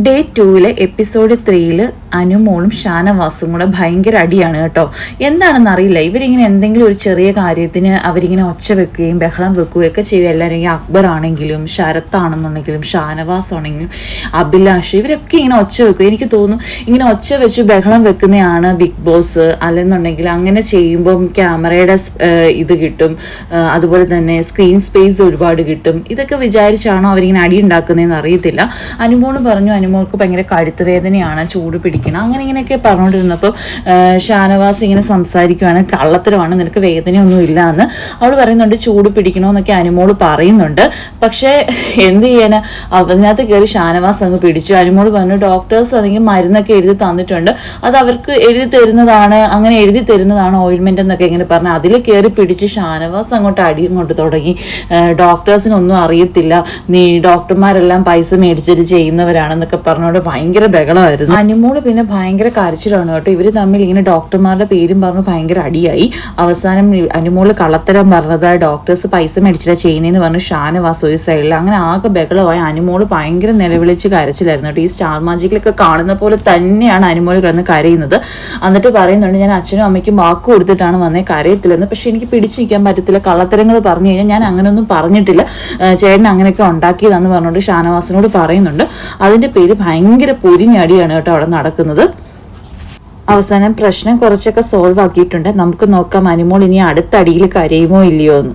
Day 2 episode 3 അനുമോളും ഷാനവാസും കൂടെ ഭയങ്കര അടിയാണ് കേട്ടോ. എന്താണെന്ന് അറിയില്ല, ഇവരിങ്ങനെ എന്തെങ്കിലും ഒരു ചെറിയ കാര്യത്തിന് അവരിങ്ങനെ ഒച്ച വെക്കുകയും ബഹളം വെക്കുകയും ഒക്കെ ചെയ്യും. എല്ലാവരും അക്ബർ ആണെങ്കിലും ശരത്താണെന്നുണ്ടെങ്കിലും ഷാനവാസ് ആണെങ്കിലും അഭിലാഷ്, ഇവരൊക്കെ ഇങ്ങനെ ഒച്ച വെക്കും. എനിക്ക് തോന്നുന്നു ഇങ്ങനെ ഒച്ച വെച്ച് ബഹളം വെക്കുന്നതാണ് ബിഗ് ബോസ്. അല്ലെന്നുണ്ടെങ്കിൽ അങ്ങനെ ചെയ്യുമ്പം ക്യാമറയുടെ ഇത് കിട്ടും, അതുപോലെ തന്നെ സ്ക്രീൻ സ്പേസ് ഒരുപാട് കിട്ടും. ഇതൊക്കെ വിചാരിച്ചാണോ അവരിങ്ങനെ അടി ഉണ്ടാക്കുന്നതെന്ന് അറിയത്തില്ല. അനുമോള് പറഞ്ഞു അനുമോൾക്ക് ഭയങ്കര കഴുത്ത് വേദനയാണ്, ചൂട് പിടിക്കണം, അങ്ങനെ ഇങ്ങനെയൊക്കെ പറഞ്ഞുകൊണ്ടിരുന്നപ്പോൾ ഷാനവാസ് ഇങ്ങനെ സംസാരിക്കുകയാണ്, കള്ളത്തരമാണ്, നിനക്ക് വേദനയൊന്നും ഇല്ല എന്ന് അവൾ പറയുന്നുണ്ട്. ചൂട് പിടിക്കണമെന്നൊക്കെ അനുമോള് പറയുന്നുണ്ട്. പക്ഷേ എന്ത് ചെയ്യാൻ, അതിനകത്ത് കയറി ഷാനവാസ് അങ്ങ് പിടിച്ചു. അനുമോള് പറഞ്ഞു ഡോക്ടേഴ്സ് അല്ലെങ്കിൽ മരുന്നൊക്കെ എഴുതി തന്നിട്ടുണ്ട്, അത് അവർക്ക് എഴുതി തരുന്നതാണ്, അങ്ങനെ എഴുതി തരുന്നതാണ് ഓയിൽമെന്റ് എന്നൊക്കെ ഇങ്ങനെ പറഞ്ഞു അതിൽ കയറി പിടിച്ച് ഷാനവാസ് അങ്ങോട്ട് അടിയും കൊണ്ട് തുടങ്ങി. ഡോക്ടേഴ്സിനൊന്നും അറിയത്തില്ല, നീ ഡോക്ടർമാരെല്ലാം പൈസ മേടിച്ചിട്ട് ചെയ്യുന്നവരാണെന്നൊക്കെ പറഞ്ഞുകൊണ്ട് ഭയങ്കര ബഹളമായിരുന്നു. അനുമോള് പിന്നെ ഭയങ്കര കരച്ചിലാണ് കേട്ടോ. ഇവർ തമ്മിൽ ഇങ്ങനെ ഡോക്ടർമാരുടെ പേരും പറഞ്ഞ് ഭയങ്കര അടിയായി. അവസാനം അനുമോള് കള്ളത്തരം പറഞ്ഞത് ഡോക്ടേഴ്സ് പൈസ മേടിച്ചിട്ടാ ചെയ്യുന്നതെന്ന് പറഞ്ഞു ഷാനവാസ് ഒരു സൈഡിൽ. അങ്ങനെ ആകെ ബഹളമായി. അനുമോള് ഭയങ്കര നിലവിളിച്ച് കരച്ചിലായിരുന്നു കേട്ടോ. ഈ സ്റ്റാർ മാജിക്കിലൊക്കെ കാണുന്ന പോലെ തന്നെയാണ് അനുമോള് കിടന്ന് കരയുന്നത്. എന്നിട്ട് പറയുന്നുണ്ട് ഞാൻ അച്ഛനും അമ്മയ്ക്കും വാക്ക് കൊടുത്തിട്ടാണ് വന്നേ, കരയത്തില്ലെന്ന്. പക്ഷെ എനിക്ക് പിടിച്ചു നിൽക്കാൻ പറ്റത്തില്ല, കള്ളത്തരങ്ങൾ പറഞ്ഞു കഴിഞ്ഞാൽ ഞാൻ അങ്ങനെയൊന്നും പറഞ്ഞിട്ടില്ല, ചേട്ടൻ അങ്ങനെയൊക്കെ ഉണ്ടാക്കിയതാന്ന് പറഞ്ഞുകൊണ്ട് ഷാനവാസിനോട് പറയുന്നുണ്ട്. അതിന്റെ പേര് ഭയങ്കര പൊരിഞ്ഞടിയാണ് കേട്ടോ അവിടെ നടക്കുന്നത്. അവസാനം പ്രശ്നം കുറച്ചൊക്കെ സോൾവ് ആക്കിയിട്ടുണ്ട്. നമുക്ക് നോക്കാം അനുമോൾ ഇനി അടുത്ത അടിയിൽ കരയുമോ ഇല്ലയോ എന്ന്.